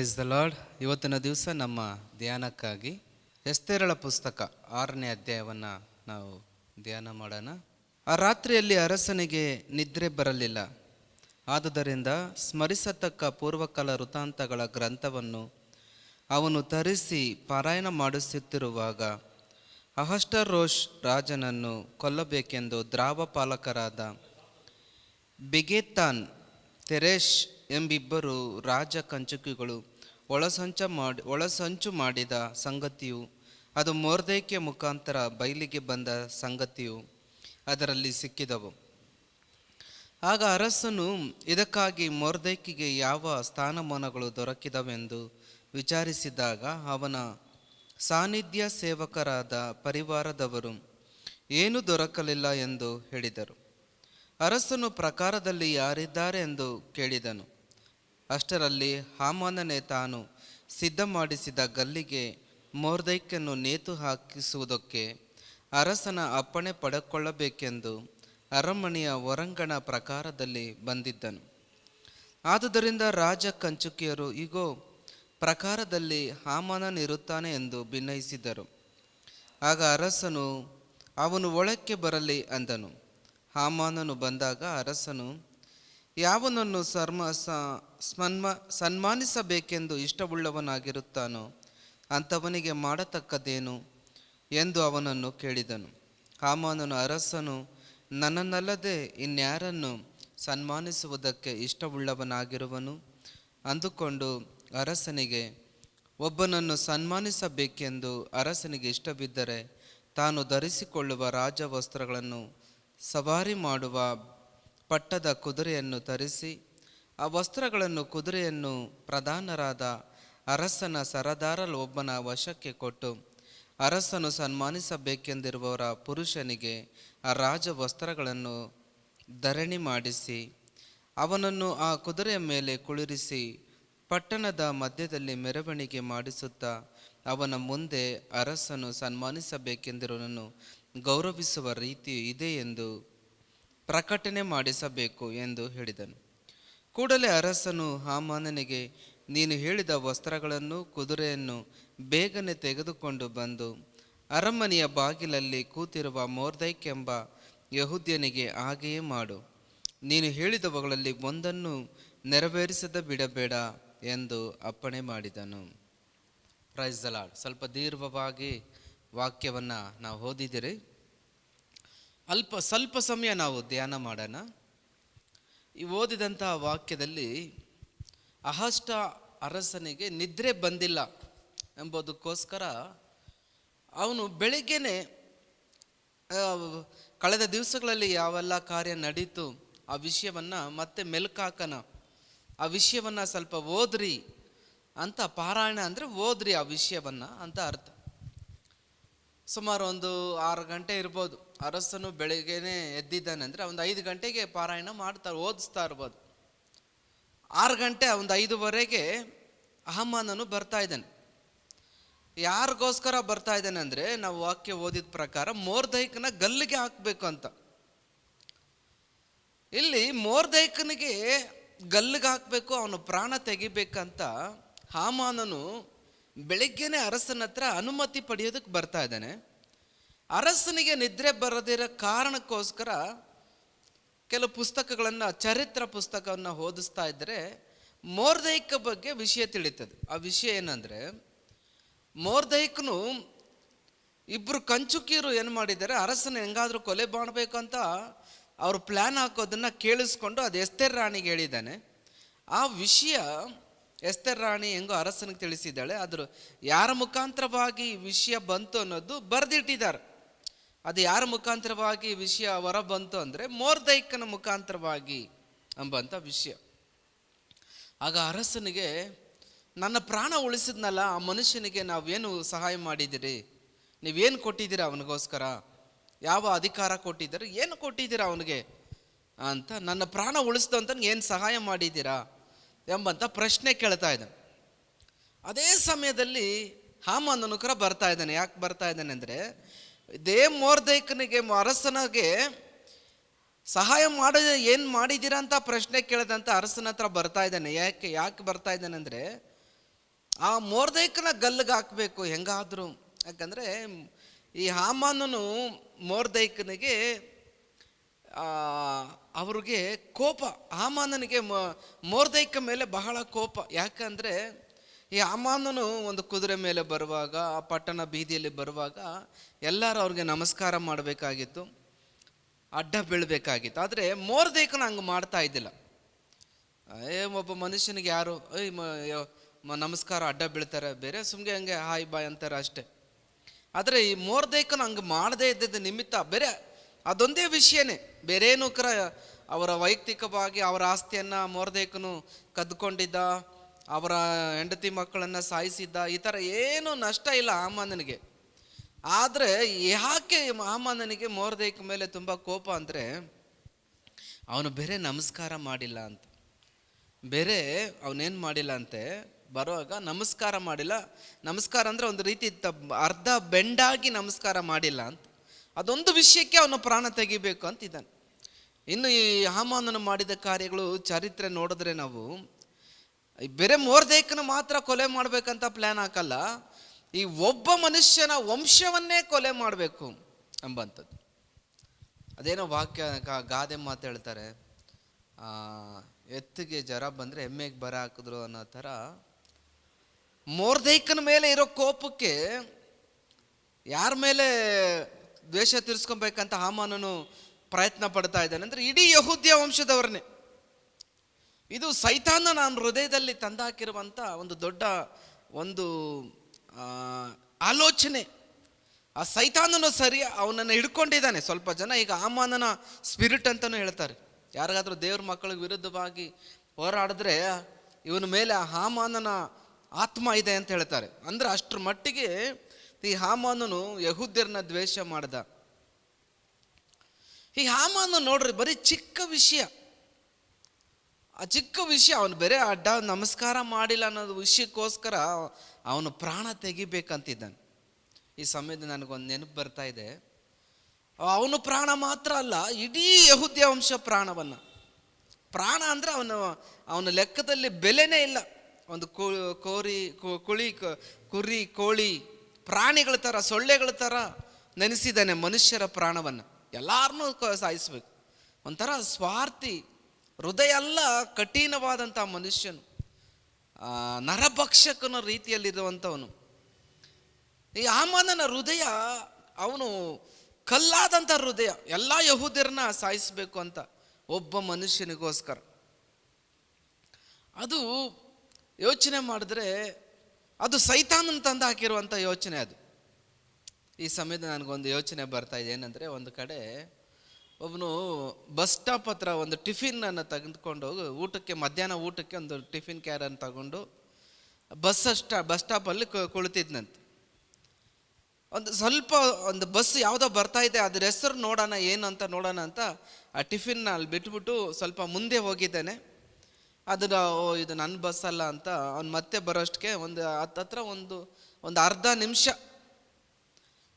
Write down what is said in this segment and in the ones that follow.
Praise the lord. ಇವತ್ತಿನ ದಿವಸ ನಮ್ಮ ಧ್ಯಾನಕ್ಕಾಗಿ ಎಸ್ತೇರಳ ಪುಸ್ತಕ 6ನೇ ಅಧ್ಯಾಯವನ್ನು ನಾವು ಧ್ಯಾನ ಮಾಡೋಣ. ಆ ರಾತ್ರಿಯಲ್ಲಿ ಅರಸನಿಗೆ ನಿದ್ರೆ ಬರಲಿಲ್ಲ. ಆದುದರಿಂದ ಸ್ಮರಿಸತಕ್ಕ ಪೂರ್ವಕಾಲ ವೃತ್ತಾಂತಗಳ ಗ್ರಂಥವನ್ನು ಅವನು ತರಿಸಿ ಪಾರಾಯಣ ಮಾಡಿಸುತ್ತಿರುವಾಗ ಅಹಷ್ವೇರೋಷ್ ರಾಜನನ್ನು ಕೊಲ್ಲಬೇಕೆಂದು ದ್ರಾವಪಾಲಕರಾದ ಬಿಗೆತಾನ್, ತೆರೆಷ್ ಎಂಬಿಬ್ಬರು ರಾಜ ಕಂಚುಕಿಗಳು ಒಳಸಂಚು ಮಾಡಿದ ಸಂಗತಿಯು, ಅದು ಮೊರ್ದೆಕೈ ಮುಖಾಂತರ ಬಯಲಿಗೆ ಬಂದ ಸಂಗತಿಯು ಅದರಲ್ಲಿ ಸಿಕ್ಕಿದವು. ಆಗ ಅರಸನು ಇದಕ್ಕಾಗಿ ಮೊರ್ದೆಕೈಗೆ ಯಾವ ಸ್ಥಾನಮಾನಗಳು ದೊರಕಿದವೆಂದು ವಿಚಾರಿಸಿದಾಗ ಅವನ ಸಾನ್ನಿಧ್ಯ ಸೇವಕರಾದ ಪರಿವಾರದವರು ಏನೂ ದೊರಕಲಿಲ್ಲ ಎಂದು ಹೇಳಿದರು. ಅರಸನು ಪ್ರಾಕಾರದಲ್ಲಿ ಯಾರಿದ್ದಾರೆ ಎಂದು ಕೇಳಿದನು. ಅಷ್ಟರಲ್ಲಿ ಹಾಮಾನನೇ ತಾನು ಸಿದ್ಧ ಮಾಡಿಸಿದ ಗಲ್ಲಿಗೆ ಮೊರ್ದೆಕೈಯನ್ನು ನೇತು ಹಾಕಿಸುವುದಕ್ಕೆ ಅರಸನ ಅಪ್ಪಣೆ ಪಡೆದುಕೊಳ್ಳಬೇಕೆಂದು ಅರಮನೆಯ ಹೊರಾಂಗಣ ಪ್ರಾಕಾರದಲ್ಲಿ ಬಂದಿದ್ದನು. ಆದುದರಿಂದ ರಾಜ ಕಂಚುಕಿಯರು, ಇಗೋ, ಪ್ರಾಕಾರದಲ್ಲಿ ಹಾಮಾನನಿರುತ್ತಾನೆ ಎಂದು ಭಿನ್ನಯಿಸಿದರು. ಆಗ ಅರಸನು ಅವನು ಒಳಕ್ಕೆ ಬರಲಿ ಅಂದನು. ಹಾಮಾನನು ಬಂದಾಗ ಅರಸನು ಯಾವನನ್ನು ಸನ್ಮಾನಿಸಬೇಕೆಂದು ಇಷ್ಟವುಳ್ಳವನಾಗಿರುತ್ತಾನೋ ಅಂಥವನಿಗೆ ಮಾಡತಕ್ಕದ್ದೇನು ಎಂದು ಅವನನ್ನು ಕೇಳಿದನು. ಹಾಮಾನನು, ಅರಸನು ನನ್ನನ್ನಲ್ಲದೆ ಇನ್ಯಾರನ್ನು ಸನ್ಮಾನಿಸುವುದಕ್ಕೆ ಇಷ್ಟವುಳ್ಳವನಾಗಿರುವನು ಅಂದುಕೊಂಡು ಅರಸನಿಗೆ, ಒಬ್ಬನನ್ನು ಸನ್ಮಾನಿಸಬೇಕೆಂದು ಅರಸನಿಗೆ ಇಷ್ಟವಿದ್ದರೆ ತಾನು ಧರಿಸಿಕೊಳ್ಳುವ ರಾಜವಸ್ತ್ರಗಳನ್ನು ಸವಾರಿ ಮಾಡುವ ಪಟ್ಟದ ಕುದುರೆಯನ್ನು ತರಿಸಿ ಆ ವಸ್ತ್ರಗಳನ್ನು ಕುದುರೆಯನ್ನು ಪ್ರಧಾನರಾದ ಅರಸನ ಸರದಾರರೊಬ್ಬನ ವಶಕ್ಕೆ ಕೊಟ್ಟು ಅರಸನು ಸನ್ಮಾನಿಸಬೇಕೆಂದಿರುವವರ ಪುರುಷನಿಗೆ ಆ ರಾಜವಸ್ತ್ರಗಳನ್ನು ಧರಣಿ ಮಾಡಿಸಿ ಅವನನ್ನು ಆ ಕುದುರೆಯ ಮೇಲೆ ಕುಳ್ಳಿರಿಸಿ ಪಟ್ಟಣದ ಮಧ್ಯದಲ್ಲಿ ಮೆರವಣಿಗೆ ಮಾಡಿಸುತ್ತಾ ಅವನ ಮುಂದೆ ಅರಸನು ಸನ್ಮಾನಿಸಬೇಕೆಂದಿರುವನನ್ನು ಗೌರವಿಸುವ ರೀತಿ ಇದೆ ಎಂದು ಪ್ರಕಟಣೆ ಮಾಡಿಸಬೇಕು ಎಂದು ಹೇಳಿದನು. ಕೂಡಲೇ ಅರಸನು ಹಾಮಾನನಿಗೆ, ನೀನು ಹೇಳಿದ ವಸ್ತ್ರಗಳನ್ನು ಕುದುರೆಯನ್ನು ಬೇಗನೆ ತೆಗೆದುಕೊಂಡು ಬಂದು ಅರಮನೆಯ ಬಾಗಿಲಲ್ಲಿ ಕೂತಿರುವ ಮೊರ್ದೆಕೈ ಎಂಬ ಯೆಹೂದ್ಯನಿಗೆ ಹಾಗೆಯೇ ಮಾಡು. ನೀನು ಹೇಳಿದವುಗಳಲ್ಲಿ ಒಂದನ್ನು ನೆರವೇರಿಸದೆ ಬಿಡಬೇಡ ಎಂದು ಅಪ್ಪಣೆ ಮಾಡಿದನು. Praise the lord. ಸ್ವಲ್ಪ ದೀರ್ಘವಾಗಿ ವಾಕ್ಯವನ್ನು ನಾವು ಓದಿದಿರಿ. ಸ್ವಲ್ಪ ಸಮಯ ನಾವು ಧ್ಯಾನ ಮಾಡೋಣ. ಈ ಓದಿದಂತಹ ವಾಕ್ಯದಲ್ಲಿ ಅಹಷ್ಟ ಅರಸನಿಗೆ ನಿದ್ರೆ ಬಂದಿಲ್ಲ ಎಂಬುದಕ್ಕೋಸ್ಕರ ಅವನು ಬೆಳಿಗ್ಗೆನೆ ಕಳೆದ ದಿವಸಗಳಲ್ಲಿ ಯಾವೆಲ್ಲ ಕಾರ್ಯ ನಡೀತು ಆ ವಿಷಯವನ್ನು ಮತ್ತೆ ಮೆಲುಕಾಕನ, ಆ ವಿಷಯವನ್ನು ಸ್ವಲ್ಪ ಓದ್ರಿ ಅಂತ. ಪಾರಾಯಣ ಅಂದರೆ ಓದ್ರಿ ಆ ವಿಷಯವನ್ನು ಅಂತ ಅರ್ಥ. ಸುಮಾರು ಒಂದು 6 ಗಂಟೆ ಇರ್ಬೋದು. ಅರಸನು ಬೆಳಗ್ಗೆನೆ ಎದ್ದಿದ್ದಾನೆ ಅಂದರೆ ಒಂದು 5 ಗಂಟೆಗೆ ಪಾರಾಯಣ ಮಾಡ್ತಾರೆ, ಓದಿಸ್ತಾ ಇರ್ಬೋದು. 6 ಗಂಟೆ ಒಂದು 5:15 ಹಾಮಾನನು ಬರ್ತಾ ಇದ್ದಾನೆ. ಯಾರಿಗೋಸ್ಕರ ಬರ್ತಾ ಇದ್ದಾನೆ ಅಂದರೆ, ನಾವು ವಾಕ್ಯ ಓದಿದ ಪ್ರಕಾರ ಮೊರ್ದೆಕೈನ ಗಲ್ಲಿಗೆ ಹಾಕಬೇಕು ಅಂತ. ಇಲ್ಲಿ ಮೊರ್ದೆಕೈನಿಗೆ ಗಲ್ಲಿಗೆ ಹಾಕಬೇಕು, ಅವನು ಪ್ರಾಣ ತೆಗಿಬೇಕಂತ ಹಾಮಾನನು ಬೆಳಿಗ್ಗೆನೆ ಅರಸನ ಹತ್ರ ಅನುಮತಿ ಪಡೆಯೋದಕ್ಕೆ ಬರ್ತಾ ಇದ್ದಾನೆ. ಅರಸನಿಗೆ ನಿದ್ರೆ ಬರದಿರೋ ಕಾರಣಕ್ಕೋಸ್ಕರ ಕೆಲವು ಪುಸ್ತಕಗಳನ್ನು, ಚರಿತ್ರ ಪುಸ್ತಕವನ್ನು ಓದಿಸ್ತಾ ಇದ್ದರೆ ಮೊರ್ದೆಕೈ ಬಗ್ಗೆ ವಿಷಯ ತಿಳಿತದೆ. ಆ ವಿಷಯ ಏನಂದರೆ, ಮೊರ್ದೆಕೈನು ಇಬ್ಬರು ಕಂಚುಕಿಯರು ಏನು ಮಾಡಿದ್ದಾರೆ, ಅರಸನ ಹೆಂಗಾದರೂ ಕೊಲೆ ಮಾಡಬೇಕು ಅಂತ ಅವರು ಪ್ಲ್ಯಾನ್ ಹಾಕೋದನ್ನು ಕೇಳಿಸ್ಕೊಂಡು ಅದು ಎಸ್ತೇರ್ ರಾಣಿಗೆ ಹೇಳಿದ್ದಾನೆ. ಆ ವಿಷಯ ಎಸ್ತೇರ್ ರಾಣಿ ಹೆಂಗೋ ಅರಸನಿಗೆ ತಿಳಿಸಿದ್ದಾಳೆ. ಆದರೂ ಯಾರ ಮುಖಾಂತರವಾಗಿ ವಿಷಯ ಬಂತು ಅನ್ನೋದು ಬರೆದಿಟ್ಟಿದ್ದಾರೆ. ಅದು ಯಾರ ಮುಖಾಂತರವಾಗಿ ವಿಷಯ ಹೊರ ಬಂತು ಅಂದರೆ ಮೊರ್ದೆಕೈನ ಮುಖಾಂತರವಾಗಿ ಎಂಬಂಥ ವಿಷಯ. ಆಗ ಅರಸನಿಗೆ, ನನ್ನ ಪ್ರಾಣ ಉಳಿಸಿದ್ನಲ್ಲ ಆ ಮನುಷ್ಯನಿಗೆ ನಾವೇನು ಸಹಾಯ ಮಾಡಿದ್ದೀರಿ, ನೀವೇನು ಕೊಟ್ಟಿದ್ದೀರಾ ಅವನಿಗೋಸ್ಕರ, ಯಾವ ಅಧಿಕಾರ ಕೊಟ್ಟಿದ್ದೀರಿ, ಏನು ಕೊಟ್ಟಿದ್ದೀರಾ ಅವನಿಗೆ ಅಂತ, ನನ್ನ ಪ್ರಾಣ ಉಳಿಸ್ದಂತ ಏನು ಸಹಾಯ ಮಾಡಿದ್ದೀರಾ ಎಂಬಂಥ ಪ್ರಶ್ನೆ ಕೇಳ್ತಾ ಇದ್ದಾನೆ. ಅದೇ ಸಮಯದಲ್ಲಿ ಹಾಮಾನನು ಕೂಡ ಬರ್ತಾ ಇದ್ದಾನೆ. ಯಾಕೆ ಬರ್ತಾ ಇದ್ದಾನೆ ಅಂದರೆ, ಇದೇ ಮೊರ್ದೆಕೈನಿಗೆ ಅರಸನಿಗೆ ಸಹಾಯ ಏನು ಮಾಡಿದ್ದೀರಾ ಅಂತ ಪ್ರಶ್ನೆ ಕೇಳಿದಂಥ ಅರಸನ ಹತ್ರ ಬರ್ತಾ ಇದ್ದಾನೆ. ಯಾಕೆ ಬರ್ತಾ ಇದ್ದಾನೆ ಅಂದರೆ, ಆ ಮೊರ್ದೆಕೈನ ಗಲ್ಲಿಗೆ ಹಾಕಬೇಕು ಹೆಂಗಾದ್ರು. ಯಾಕಂದರೆ ಈ ಹಾಮಾನನು ಮೊರ್ದೆಕೈನಿಗೆ ಅವ್ರಿಗೆ ಕೋಪ, ಹಾಮಾನನಿಗೆ ಮೊರ್ದೆಕೈ ಮೇಲೆ ಬಹಳ ಕೋಪ. ಯಾಕಂದರೆ ಈ ಹಾಮಾನನು ಒಂದು ಕುದುರೆ ಮೇಲೆ ಬರುವಾಗ, ಆ ಪಟ್ಟಣ ಬೀದಿಯಲ್ಲಿ ಬರುವಾಗ ಎಲ್ಲರೂ ಅವ್ರಿಗೆ ನಮಸ್ಕಾರ ಮಾಡಬೇಕಾಗಿತ್ತು, ಅಡ್ಡ ಬೀಳಬೇಕಾಗಿತ್ತು. ಆದರೆ ಮೊರ್ದೆಕೈನ ಹಂಗೆ ಮಾಡ್ತಾ ಇದ್ದಿಲ್ಲ. ಒಬ್ಬ ಮನುಷ್ಯನಿಗೆ ಯಾರು ನಮಸ್ಕಾರ ಅಡ್ಡ ಬೀಳ್ತಾರೆ, ಬೇರೆ ಸುಮ್ಮನೆ ಹಂಗೆ ಹಾಯ್ ಬಾಯ್ ಅಂತಾರೆ ಅಷ್ಟೇ. ಆದರೆ ಈ ಮೊರ್ದೆಕೈನ ಹಂಗೆ ಮಾಡದೇ ಇದ್ದಿದ್ದ ನಿಮಿತ್ತ ಬೇರೆ ಅದೊಂದೇ ವಿಷಯನೇ, ಬೇರೇನೂ ಅವರ ವೈಯಕ್ತಿಕವಾಗಿ ಅವರ ಆಸ್ತಿಯನ್ನು ಮೊರ್ದೆಕೈನು ಕದ್ದುಕೊಂಡಿದ್ದ, ಅವರ ಹೆಂಡತಿ ಮಕ್ಕಳನ್ನು ಸಾಯಿಸಿದ್ದ, ಈ ಥರ ಏನೂ ನಷ್ಟ ಇಲ್ಲ ಹಾಮಾನನಿಗೆ. ಆದರೆ ಯಾಕೆ ಹಾಮಾನನಿಗೆ ಮೊರ್ದೆಕೈ ಮೇಲೆ ತುಂಬ ಕೋಪ ಅಂದರೆ ಅವನು ಬೇರೆ ನಮಸ್ಕಾರ ಮಾಡಿಲ್ಲ ಅಂತ. ಬೇರೆ ಅವನೇನು ಮಾಡಿಲ್ಲ ಅಂತೆ, ಬರುವಾಗ ನಮಸ್ಕಾರ ಮಾಡಿಲ್ಲ. ನಮಸ್ಕಾರ ಅಂದರೆ ಒಂದು ರೀತಿ ಅರ್ಧ ಬೆಂಡಾಗಿ ನಮಸ್ಕಾರ ಮಾಡಿಲ್ಲ ಅಂತ. ಅದೊಂದು ವಿಷಯಕ್ಕೆ ಅವನು ಪ್ರಾಣ ತೆಗಿಬೇಕು ಅಂತಿದ್ದಾನೆ. ಇನ್ನು ಈ ಹಾಮಾನನು ಮಾಡಿದ ಕಾರ್ಯಗಳು ಚರಿತ್ರೆ ನೋಡಿದ್ರೆ ನಾವು ಬೇರೆ ಮೊರ್ದೆಕೈನ ಮಾತ್ರ ಕೊಲೆ ಮಾಡಬೇಕಂತ ಪ್ಲ್ಯಾನ್ ಹಾಕಲ್ಲ, ಈ ಒಬ್ಬ ಮನುಷ್ಯನ ವಂಶವನ್ನೇ ಕೊಲೆ ಮಾಡಬೇಕು ಎಂಬಂಥದ್ದು. ಅದೇನೋ ವಾಕ್ಯ ಗಾದೆ ಮಾತು ಹೇಳ್ತಾರೆ, ಎತ್ತಿಗೆ ಜರ ಬಂದರೆ ಎಮ್ಮೆಗೆ ಬರ ಹಾಕಿದ್ರು ಅನ್ನೋ ಥರ ಮೊರ್ದೆಕೈನ ಮೇಲೆ ಇರೋ ಕೋಪಕ್ಕೆ ಯಾರ ಮೇಲೆ ದ್ವೇಷ ತೀರಿಸ್ಕೊಬೇಕಂತ ಹಾಮಾನನು ಪ್ರಯತ್ನ ಪಡ್ತಾ ಇದ್ದಾನೆ ಅಂದರೆ ಇಡೀ ಯಹೂದ್ಯ ವಂಶದವ್ರನ್ನೇ. ಇದು ಸೈತಾನ ನಾನು ಹೃದಯದಲ್ಲಿ ತಂದಾಕಿರುವಂಥ ಒಂದು ದೊಡ್ಡ ಒಂದು ಆಲೋಚನೆ. ಆ ಸೈತಾನನು ಸರಿ ಅವನನ್ನು ಹಿಡ್ಕೊಂಡಿದ್ದಾನೆ. ಸ್ವಲ್ಪ ಜನ ಈಗ ಹಾಮಾನನ ಸ್ಪಿರಿಟ್ ಅಂತಲೂ ಹೇಳ್ತಾರೆ. ಯಾರಿಗಾದ್ರೂ ದೇವ್ರ ಮಕ್ಕಳಿಗೆ ವಿರುದ್ಧವಾಗಿ ಹೋರಾಡಿದ್ರೆ ಇವನ ಮೇಲೆ ಆ ಹಾಮಾನನ ಆತ್ಮ ಇದೆ ಅಂತ ಹೇಳ್ತಾರೆ. ಅಂದರೆ ಅಷ್ಟರ ಮಟ್ಟಿಗೆ ಈ ಹಾಮಾನನು ಯಹೂದ್ಯರನ್ನ ದ್ವೇಷ ಮಾಡ್ದ. ಈ ಹಾಮಾನು ನೋಡ್ರಿ ಬರೀ ಚಿಕ್ಕ ವಿಷಯ, ಆ ಚಿಕ್ಕ ವಿಷಯ ಅವನು ಬೇರೆ ಅಡ್ಡ ನಮಸ್ಕಾರ ಮಾಡಿಲ್ಲ ಅನ್ನೋದು ವಿಷಯಕ್ಕೋಸ್ಕರ ಅವನು ಪ್ರಾಣ ತೆಗಿಬೇಕಂತಿದ್ದಾನೆ. ಈ ಸಮಯದಲ್ಲಿ ನನಗೊಂದು ನೆನಪು ಬರ್ತಾ ಇದೆ, ಅವನು ಪ್ರಾಣ ಮಾತ್ರ ಅಲ್ಲ, ಇಡೀ ಯಹೂದ್ಯ ವಂಶ ಪ್ರಾಣ ಅಂದರೆ ಅವನ ಲೆಕ್ಕದಲ್ಲಿ ಬೆಲೆನೇ ಇಲ್ಲ. ಒಂದು ಕುರಿ ಕೋಳಿ ಪ್ರಾಣಿಗಳ ಥರ, ಸೊಳ್ಳೆಗಳ ಥರ ನೆನೆಸಿದ್ದಾನೆ ಮನುಷ್ಯರ ಪ್ರಾಣವನ್ನು. ಎಲ್ಲರನ್ನೂ ಸಾಯಿಸ್ಬೇಕು. ಒಂಥರ ಸ್ವಾರ್ಥಿ ಹೃದಯ ಎಲ್ಲ ಕಠಿಣವಾದಂಥ ಮನುಷ್ಯನು, ನರಭಕ್ಷಕನ ರೀತಿಯಲ್ಲಿರುವಂಥವನು. ಈ ಹಾಮಾನನ ಹೃದಯ ಅವನು ಕಲ್ಲಾದಂಥ ಹೃದಯ, ಎಲ್ಲ ಯಹೂದ್ಯರನ್ನ ಸಾಯಿಸಬೇಕು ಅಂತ ಒಬ್ಬ ಮನುಷ್ಯನಿಗೋಸ್ಕರ. ಅದು ಯೋಚನೆ ಮಾಡಿದ್ರೆ ಅದು ಸೈತಾನನ ತಂದು ಹಾಕಿರುವಂಥ ಯೋಚನೆ. ಅದು ಈ ಸಮಯದಲ್ಲಿ ನನಗೊಂದು ಯೋಚನೆ ಬರ್ತಾ ಇದೆ. ಏನಂದರೆ, ಒಂದು ಕಡೆ ಒಬ್ಬನು ಬಸ್ ಸ್ಟಾಪ್ ಹತ್ರ ಒಂದು ಟಿಫಿನನ್ನು ತೆಗೆದುಕೊಂಡು ಊಟಕ್ಕೆ, ಮಧ್ಯಾಹ್ನ ಊಟಕ್ಕೆ ಒಂದು ಟಿಫಿನ್ ಕ್ಯಾರನ್ನು ತಗೊಂಡು ಬಸ್ ಸ್ಟಾಪಲ್ಲಿ ಕುಳಿತಿದ್ನಂತೆ. ಒಂದು ಬಸ್ ಯಾವುದೋ ಬರ್ತಾ ಇದೆ, ಅದ್ರ ಹೆಸರು ನೋಡೋಣ ಏನು ಅಂತ ನೋಡೋಣ ಅಂತ ಆ ಟಿಫಿನ್ನ ಅಲ್ಲಿ ಬಿಟ್ಬಿಟ್ಟು ಸ್ವಲ್ಪ ಮುಂದೆ ಹೋಗಿದ್ದಾನೆ. ಅದನ್ನು ಇದು ನನ್ನ ಬಸ್ ಅಲ್ಲ ಅಂತ ಅವ್ನು ಮತ್ತೆ ಬರೋಷ್ಟಕ್ಕೆ ಹತ್ರ ಒಂದು ಅರ್ಧ ನಿಮಿಷ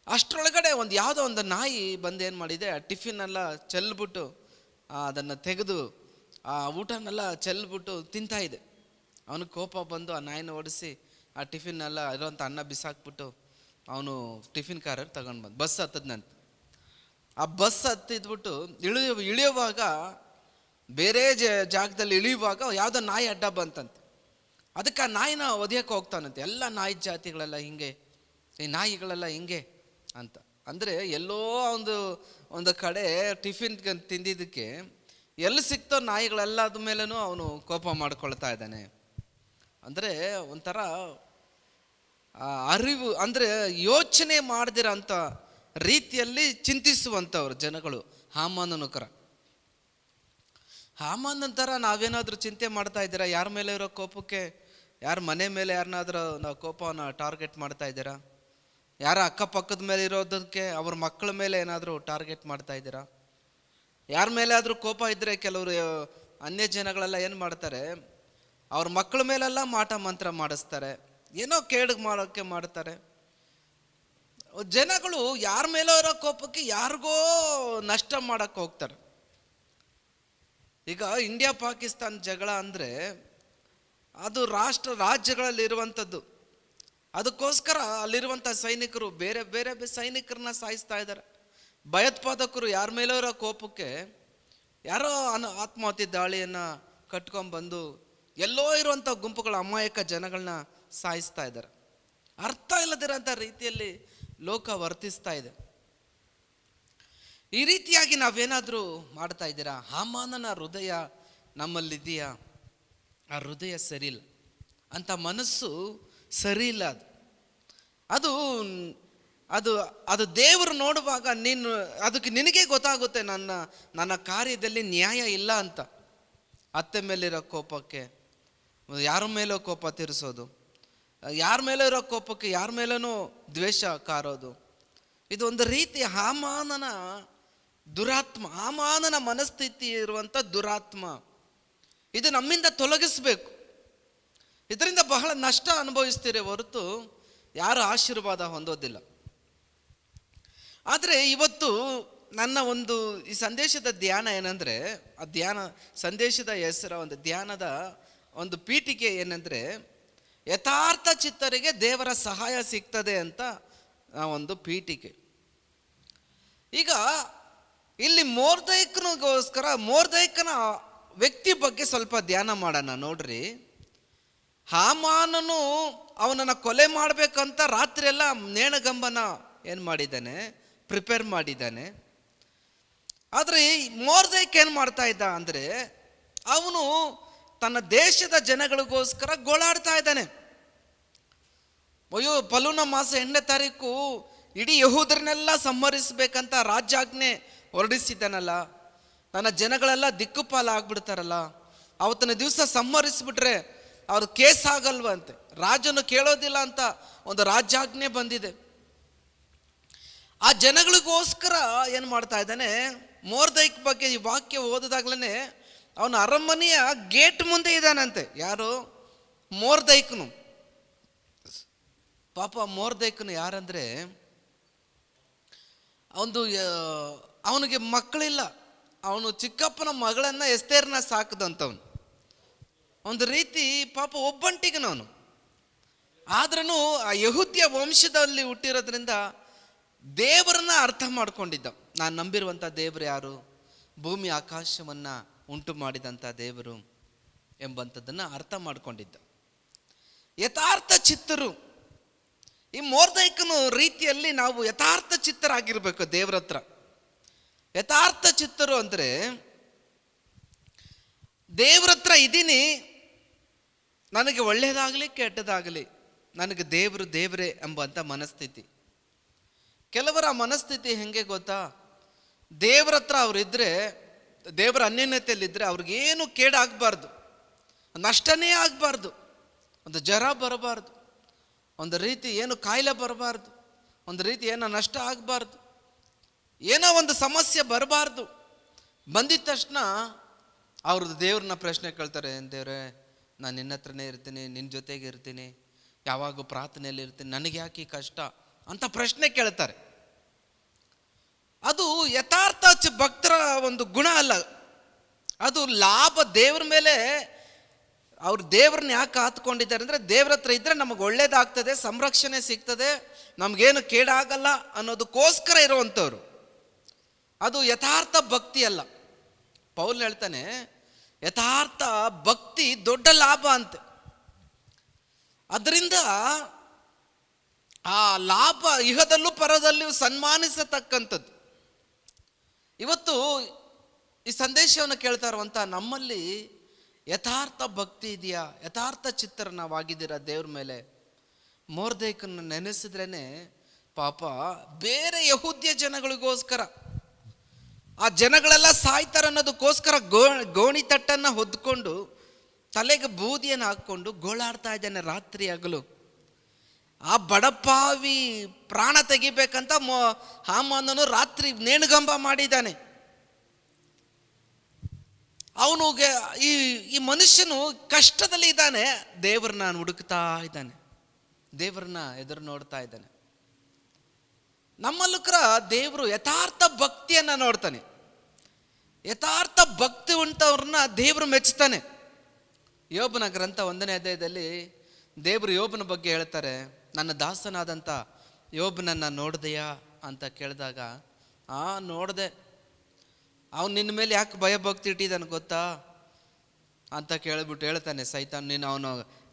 ಅಷ್ಟರೊಳಗಡೆ ಯಾವುದೋ ಒಂದು ನಾಯಿ ಬಂದು ಏನು ಮಾಡಿದೆ, ಆ ಟಿಫಿನೆಲ್ಲ ಚೆಲ್ಬಿಟ್ಟು ಅದನ್ನು ತೆಗೆದು ಆ ಊಟನೆಲ್ಲ ಚೆಲ್ಬಿಟ್ಟು ತಿಂತಾ ಇದೆ. ಅವನಿಗೆ ಕೋಪ ಬಂದು ಆ ನಾಯಿನ ಓಡಿಸಿ ಆ ಟಿಫಿನೆಲ್ಲ ಇರೋಂಥ ಅನ್ನ ಬಿಸಾಕ್ಬಿಟ್ಟು ಅವನು ಟಿಫಿನ್ ಕಾರಲ್ಲಿ ತಗೊಂಡು ಬಂದು ಬಸ್ ಹತ್ತದ್ನಂತ. ಆ ಬಸ್ ಹತ್ತಿದ್ಬಿಟ್ಟು ಇಳಿಯುವಾಗ ಬೇರೆ ಜಾಗದಲ್ಲಿ ಇಳಿಯುವಾಗ ಯಾವುದೋ ನಾಯಿ ಅಡ್ಡ ಬಂತಂತೆ. ಅದಕ್ಕೆ ಆ ನಾಯಿನ ಒದೆಯಕ್ಕೆ ಹೋಗ್ತಾನಂತೆ. ಎಲ್ಲ ನಾಯಿ ಜಾತಿಗಳೆಲ್ಲ ಹಿಂಗೆ, ಈ ನಾಯಿಗಳೆಲ್ಲ ಹಿಂಗೆ ಅಂತ. ಅಂದರೆ ಎಲ್ಲೋ ಒಂದು ಕಡೆ ಟಿಫಿನ್ ತಿಂದಿದ್ದಕ್ಕೆ ಎಲ್ಲಿ ಸಿಕ್ತೋ ನಾಯಿಗಳೆಲ್ಲದ ಮೇಲೂ ಅವನು ಕೋಪ ಮಾಡ್ಕೊಳ್ತಾ ಇದ್ದಾನೆ. ಅಂದರೆ ಒಂಥರ ಅರಿವು, ಅಂದರೆ ಯೋಚನೆ ಮಾಡದಿರೋಂಥ ರೀತಿಯಲ್ಲಿ ಚಿಂತಿಸುವಂಥವ್ರು ಜನಗಳು ಹಾಮಾನನುಕರ. ಹಾಮಾನಂತರ ನಾವೇನಾದರೂ ಚಿಂತೆ ಮಾಡ್ತಾ ಇದ್ದೀರಾ? ಯಾರ ಮೇಲೆ ಇರೋ ಕೋಪಕ್ಕೆ, ಯಾರ ಮನೆ ಮೇಲೆ ಯಾರನ್ನಾದ್ರೂ ನಾವು ಕೋಪವನ್ನು ಟಾರ್ಗೆಟ್ ಮಾಡ್ತಾ ಇದ್ದೀರಾ? ಯಾರ ಅಕ್ಕಪಕ್ಕದ ಮೇಲೆ ಇರೋದಕ್ಕೆ ಅವ್ರ ಮಕ್ಕಳ ಮೇಲೆ ಏನಾದರೂ ಟಾರ್ಗೆಟ್ ಮಾಡ್ತಾ ಇದ್ದೀರಾ? ಯಾರ ಮೇಲೆ ಆದರೂ ಕೋಪ ಇದ್ದರೆ ಕೆಲವರು ಅನ್ಯ ಜನಗಳೆಲ್ಲ ಏನು ಮಾಡ್ತಾರೆ, ಅವ್ರ ಮಕ್ಕಳ ಮೇಲೆಲ್ಲ ಮಾಟ ಮಂತ್ರ ಮಾಡಿಸ್ತಾರೆ, ಏನೋ ಕೇಳಿಗೆ ಮಾಡೋಕ್ಕೆ ಮಾಡ್ತಾರೆ. ಜನಗಳು ಯಾರ ಮೇಲೋ ಇರೋ ಕೋಪಕ್ಕೆ ಯಾರಿಗೋ ನಷ್ಟ ಮಾಡೋಕ್ಕೆ ಹೋಗ್ತಾರೆ. ಈಗ ಇಂಡಿಯಾ ಪಾಕಿಸ್ತಾನ ಜಗಳ ಅಂದರೆ ಅದು ರಾಜ್ಯಗಳಲ್ಲಿ ಇರುವಂಥದ್ದು. ಅದಕ್ಕೋಸ್ಕರ ಅಲ್ಲಿರುವಂಥ ಸೈನಿಕರು ಬೇರೆ ಬೇರೆ ಸೈನಿಕರನ್ನ ಸಾಯಿಸ್ತಾ ಇದ್ದಾರೆ. ಭಯೋತ್ಪಾದಕರು ಯಾರ ಮೇಲೋ ಇರೋ ಕೋಪಕ್ಕೆ ಯಾರೋ ಆತ್ಮಹತ್ಯೆ ದಾಳಿಯನ್ನು ಕಟ್ಕೊಂಡ್ಬಂದು ಎಲ್ಲೋ ಇರುವಂಥ ಗುಂಪುಗಳ ಅಮಾಯಕ ಜನಗಳನ್ನ ಸಾಯಿಸ್ತಾ ಇದ್ದಾರೆ. ಅರ್ಥ ಇಲ್ಲದಿರೋಂಥ ರೀತಿಯಲ್ಲಿ ಲೋಕ ವರ್ತಿಸ್ತಾ ಇದೆ. ಈ ರೀತಿಯಾಗಿ ನಾವೇನಾದರೂ ಮಾಡ್ತಾ ಇದ್ದೀರಾ? ಹಾಮಾನನ ಹೃದಯ ನಮ್ಮಲ್ಲಿದೆಯಾ? ಆ ಹೃದಯ ಸರಿಯಿಲ್ಲ, ಅಂಥ ಮನಸ್ಸು ಸರಿ ಇಲ್ಲ. ಅದು ಅದು ಅದು ದೇವರು ನೋಡುವಾಗ ಅದಕ್ಕೆ ನಿನಗೆ ಗೊತ್ತಾಗುತ್ತೆ ನನ್ನ ಕಾರ್ಯದಲ್ಲಿ ನ್ಯಾಯ ಇಲ್ಲ ಅಂತ. ಅತ್ತೆ ಮೇಲಿರೋ ಕೋಪಕ್ಕೆ ಯಾರ ಮೇಲೋ ಕೋಪ ತೀರಿಸೋದು, ಯಾರ ಮೇಲೋ ಇರೋ ಕೋಪಕ್ಕೆ ಯಾರ ಮೇಲೂ ದ್ವೇಷ ಕಾರೋದು, ಇದು ಒಂದು ರೀತಿ ಹಾಮಾನನ ದುರಾತ್ಮ, ಹಾಮಾನನ ಮನಸ್ಥಿತಿ ಇರುವಂಥ ದುರಾತ್ಮ. ಇದು ನಮ್ಮಿಂದ ತೊಲಗಿಸ್ಬೇಕು. ಇದರಿಂದ ಬಹಳ ನಷ್ಟ ಅನುಭವಿಸ್ತೀರಿ ಹೊರತು ಯಾರು ಆಶೀರ್ವಾದ ಹೊಂದೋದಿಲ್ಲ. ಆದರೆ ಇವತ್ತು ನನ್ನ ಈ ಸಂದೇಶದ ಧ್ಯಾನ ಏನಂದರೆ, ಆ ಸಂದೇಶದ ಹೆಸರ ಧ್ಯಾನದ ಪೀಠಿಕೆ ಏನಂದರೆ, ಯಥಾರ್ಥ ಚಿತ್ತರಿಗೆ ದೇವರ ಸಹಾಯ ಸಿಗ್ತದೆ ಅಂತ ಪೀಠಿಕೆ. ಈಗ ಇಲ್ಲಿ ಮೊರ್ದೆಕೈನ ವ್ಯಕ್ತಿ ಬಗ್ಗೆ ಸ್ವಲ್ಪ ಧ್ಯಾನ ಮಾಡೋಣ. ನೋಡ್ರಿ, ಹಾಮಾನನು ಅವನನ್ನು ಕೊಲೆ ಮಾಡಬೇಕಂತ ರಾತ್ರಿ ಎಲ್ಲ ನೇಣಗಂಬನ ಏನು ಮಾಡಿದ್ದಾನೆ, ಪ್ರಿಪೇರ್ ಮಾಡಿದ್ದಾನೆ. ಆದರೆ ಮೊರ್ದೆಕೈ ಏನು ಮಾಡ್ತಾ ಇದ್ದ ಅಂದರೆ, ಅವನು ತನ್ನ ದೇಶದ ಜನಗಳಿಗೋಸ್ಕರ ಗೋಳಾಡ್ತಾ ಇದ್ದಾನೆ. ಅಯ್ಯೋ, ಫಲೂನ ಮಾಸ 8ನೇ ತಾರೀಕು ಇಡೀ ಯಹೂದರನ್ನೆಲ್ಲ ಸಂಹರಿಸ್ಬೇಕಂತ ರಾಜ್ಯಾಜ್ಞೆ ಹೊರಡಿಸಿದ್ದಾನಲ್ಲ, ನನ್ನ ಜನಗಳೆಲ್ಲ ದಿಕ್ಕುಪಾಲ ಆಗ್ಬಿಡ್ತಾರಲ್ಲ, ಅವತ್ತಿನ ದಿವಸ ಸಂಹರಿಸ್ಬಿಟ್ರೆ ಅವ್ರ ಕೇಸ್ ಆಗಲ್ವಂತೆ, ರಾಜನು ಕೇಳೋದಿಲ್ಲ ಅಂತ ರಾಜ್ಯಾಜ್ಞೆ ಬಂದಿದೆ. ಆ ಜನಗಳಿಗೋಸ್ಕರ ಏನು ಮಾಡ್ತಾ ಇದ್ದಾನೆ, ಮೊರ್ದೆಕೈ ಬಗ್ಗೆ ಈ ವಾಕ್ಯ ಓದಿದಾಗ್ಲೇ ಅವನು ಅರಮನೆಯ ಗೇಟ್ ಮುಂದೆ ಇದ್ದಾನಂತೆ. ಯಾರು? ಮೊರ್ದೆಕೈನು. ಪಾಪ ಮೊರ್ದೆಕೈನು ಯಾರಂದ್ರೆ, ಅವನಿಗೆ ಮಕ್ಕಳಿಲ್ಲ. ಅವನು ಚಿಕ್ಕಪ್ಪನ ಮಗಳನ್ನ ಎಸ್ತೇರ್ನ ಸಾಕದಂಥವನು. ಒಂದು ರೀತಿ ಪಾಪ ಒಬ್ಬಂಟಿಗನವನು. ಆದ್ರೂ ಆ ಯಹೂದ್ಯ ವಂಶದಲ್ಲಿ ಹುಟ್ಟಿರೋದ್ರಿಂದ ದೇವರನ್ನ ಅರ್ಥ ಮಾಡ್ಕೊಂಡಿದ್ದ. ನಾನು ನಂಬಿರುವಂಥ ದೇವರು ಯಾರು? ಭೂಮಿ ಆಕಾಶವನ್ನು ಉಂಟು ಮಾಡಿದಂಥ ದೇವರು ಎಂಬಂಥದ್ದನ್ನು ಅರ್ಥ ಮಾಡ್ಕೊಂಡಿದ್ದ. ಯಥಾರ್ಥ ಚಿತ್ತರು. ಈ ಮೊರ್ದೆಕೈನ ರೀತಿಯಲ್ಲಿ ನಾವು ಯಥಾರ್ಥ ಚಿತ್ತರಾಗಿರ್ಬೇಕು ದೇವ್ರ ಹತ್ರ. ಯಥಾರ್ಥ ಚಿತ್ತರು ಅಂದರೆ, ದೇವ್ರ ಹತ್ರ ಇದ್ದೀನಿ, ನನಗೆ ಒಳ್ಳೆಯದಾಗಲಿ ಕೆಟ್ಟದಾಗಲಿ ನನಗೆ ದೇವರೇ ಎಂಬಂಥ ಮನಸ್ಥಿತಿ. ಕೆಲವರ ಮನಸ್ಥಿತಿ ಹೆಂಗೆ ಗೊತ್ತಾ? ದೇವ್ರ ಹತ್ರ ಅವರಿದ್ದರೆ, ದೇವರ ಅನ್ಯೋನ್ಯತೆಯಲ್ಲಿದ್ದರೆ ಅವ್ರಿಗೇನು ಕೇಡಾಗಬಾರ್ದು, ನಷ್ಟನೇ ಆಗಬಾರ್ದು, ಜ್ವರ ಬರಬಾರ್ದು, ರೀತಿ ಏನು ಕಾಯಿಲೆ ಬರಬಾರ್ದು, ರೀತಿ ಏನೋ ನಷ್ಟ ಆಗಬಾರ್ದು, ಏನೋ ಸಮಸ್ಯೆ ಬರಬಾರ್ದು. ಬಂದಿದ ತಕ್ಷಣ ಅವ್ರದ್ದು ದೇವ್ರನ್ನ ಪ್ರಶ್ನೆ ಕೇಳ್ತಾರೆ, ದೇವ್ರೆ ನಾನು ನಿನ್ನ ಹತ್ರನೇ ಇರ್ತೀನಿ, ನಿನ್ನ ಜೊತೆಗೆ ಇರ್ತೀನಿ, ಯಾವಾಗೂ ಪ್ರಾರ್ಥನೆಯಲ್ಲಿ ಇರ್ತೀನಿ, ನನಗೆ ಯಾಕೆ ಈ ಕಷ್ಟ ಅಂತ ಪ್ರಶ್ನೆ ಕೇಳ್ತಾರೆ. ಅದು ಯಥಾರ್ಥ ಭಕ್ತರ ಗುಣ ಅಲ್ಲ. ಅದು ಲಾಭ. ದೇವ್ರ ಮೇಲೆ ಅವ್ರು ದೇವ್ರನ್ನ ಯಾಕೆ ಕಾತ್ಕೊಂಡಿದ್ದಾರೆ ಅಂದರೆ, ದೇವ್ರ ಹತ್ರ ಇದ್ದರೆ ನಮಗೆ ಒಳ್ಳೇದಾಗ್ತದೆ, ಸಂರಕ್ಷಣೆ ಸಿಗ್ತದೆ, ನಮಗೇನು ಕೇಡಾಗಲ್ಲ ಅನ್ನೋದಕ್ಕೋಸ್ಕರ ಇರುವಂಥವ್ರು. ಅದು ಯಥಾರ್ಥ ಭಕ್ತಿ ಅಲ್ಲ. ಪೌಲ್ ಹೇಳ್ತಾನೆ, ಯಥಾರ್ಥ ಭಕ್ತಿ ದೊಡ್ಡ ಲಾಭ ಅಂತೆ. ಅದರಿಂದ ಆ ಲಾಭ ಇಹದಲ್ಲೂ ಪರದಲ್ಲಿಯೂ ಸನ್ಮಾನಿಸತಕ್ಕಂಥದ್ದು. ಇವತ್ತು ಈ ಸಂದೇಶವನ್ನು ಕೇಳ್ತಾ ಇರುವಂಥ ನಮ್ಮಲ್ಲಿ ಯಥಾರ್ಥ ಭಕ್ತಿ ಇದೆಯಾ? ಯಥಾರ್ಥ ಚಿತ್ರ ನಾವಾಗಿದ್ದೀರಾ ದೇವ್ರ ಮೇಲೆ? ಮೊರ್ದೆಕೈನ ನೆನೆಸಿದ್ರೇ ಪಾಪ ಬೇರೆ ಯಹೂದ್ಯ ಜನಗಳಿಗೋಸ್ಕರ, ಆ ಜನಗಳೆಲ್ಲ ಸಾಯ್ತಾರೆ ಅನ್ನೋದಕ್ಕೋಸ್ಕರ ಗೋಣಿ ತಟ್ಟನ್ನು ಹೊದ್ಕೊಂಡು ತಲೆಗೆ ಬೂದಿಯನ್ನು ಹಾಕ್ಕೊಂಡು ಗೋಳಾಡ್ತಾ ಇದ್ದಾನೆ ರಾತ್ರಿ ಹಗಲು. ಆ ಬಡಪಾವಿ ಪ್ರಾಣ ತೆಗಿಬೇಕಂತ ಹಾಮಾನನು ರಾತ್ರಿ ನೇಣುಗಂಬ ಮಾಡಿದ್ದಾನೆ. ಅವನಿಗೆ ಈ ಮನುಷ್ಯನು ಕಷ್ಟದಲ್ಲಿ ಇದ್ದಾನೆ, ದೇವ್ರನ್ನ ಹುಡುಕ್ತಾ ಇದ್ದಾನೆ, ದೇವ್ರನ್ನ ಎದುರು ನೋಡ್ತಾ ಇದ್ದಾನೆ. ನಮ್ಮಲ್ಲುಕ್ರ ದೇವರು ಯಥಾರ್ಥ ಭಕ್ತಿಯನ್ನು ನೋಡ್ತಾನೆ. ಯಥಾರ್ಥ ಭಕ್ತಿ ಉಂಟವ್ರನ್ನ ದೇವರು ಮೆಚ್ಚುತ್ತಾನೆ. ಯೋಬನ ಗ್ರಂಥ 1ನೇ ಅಧ್ಯಾಯದಲ್ಲಿ ದೇವರು ಯೋಬನ ಬಗ್ಗೆ ಹೇಳ್ತಾರೆ, ನನ್ನ ದಾಸನಾದಂಥ ಯೋಬನನ್ನು ನೋಡಿದೆಯಾ ಅಂತ ಕೇಳಿದಾಗ, ನೋಡಿದೆ. ಅವನು ನಿನ್ನ ಮೇಲೆ ಯಾಕೆ ಭಯ ಭಕ್ತಿ ಇಟ್ಟಿದ್ದಾನೆ ಗೊತ್ತಾ ಅಂತ ಕೇಳಿಬಿಟ್ಟು ಹೇಳ್ತಾನೆ ಸೈತಾನ್, ನೀನು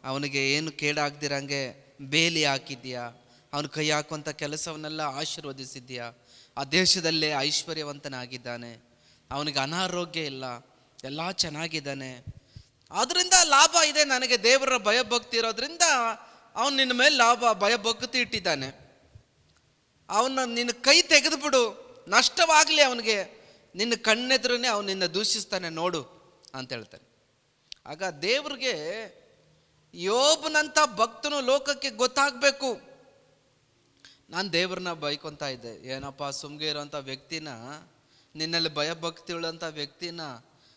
ಅವನಿಗೆ ಏನು ಕೇಡಾಗ್ದಿರಂಗೆ ಬೇಲಿ ಹಾಕಿದ್ಯಾ, ಅವನ ಕೈ ಹಾಕುವಂಥ ಕೆಲಸವನ್ನೆಲ್ಲ ಆಶೀರ್ವದಿಸಿದ್ಯಾ, ಆ ದೇಶದಲ್ಲೇ ಐಶ್ವರ್ಯವಂತನಾಗಿದ್ದಾನೆ, ಅವನಿಗೆ ಅನಾರೋಗ್ಯ ಇಲ್ಲ, ಎಲ್ಲ ಚೆನ್ನಾಗಿದ್ದಾನೆ, ಅದರಿಂದ ಲಾಭ ಇದೆ ನನಗೆ, ದೇವರ ಭಯಭಕ್ತಿ ಇರೋದ್ರಿಂದ ಅವನು ನಿನ್ನ ಮೇಲೆ ಭಯಭಕ್ತಿ ಇಟ್ಟಿದ್ದಾನೆ, ಅವನ್ನ ನಿನ್ನ ಕೈ ತೆಗೆದುಬಿಡು, ನಷ್ಟವಾಗಲಿ ಅವನಿಗೆ, ನಿನ್ನ ಕಣ್ಣೆದುರೇ ಅವನು ನಿನ್ನ ದೂಷಿಸ್ತಾನೆ ನೋಡು ಅಂತ ಹೇಳ್ತಾನೆ. ಆಗ ದೇವ್ರಿಗೆ ಯೋಬನಂಥ ಭಕ್ತನು ಲೋಕಕ್ಕೆ ಗೊತ್ತಾಗಬೇಕು. ನಾನು ದೇವ್ರನ್ನ ಬೈಕೊಂತ ಇದ್ದೆ, ಏನಪ್ಪ ಸುಮ್ಗೆ ಇರೋಂಥ ವ್ಯಕ್ತಿನ, ನಿನ್ನಲ್ಲಿ ಭಯಭಕ್ತಿ ಉಳ್ಳಂಥ ವ್ಯಕ್ತಿನ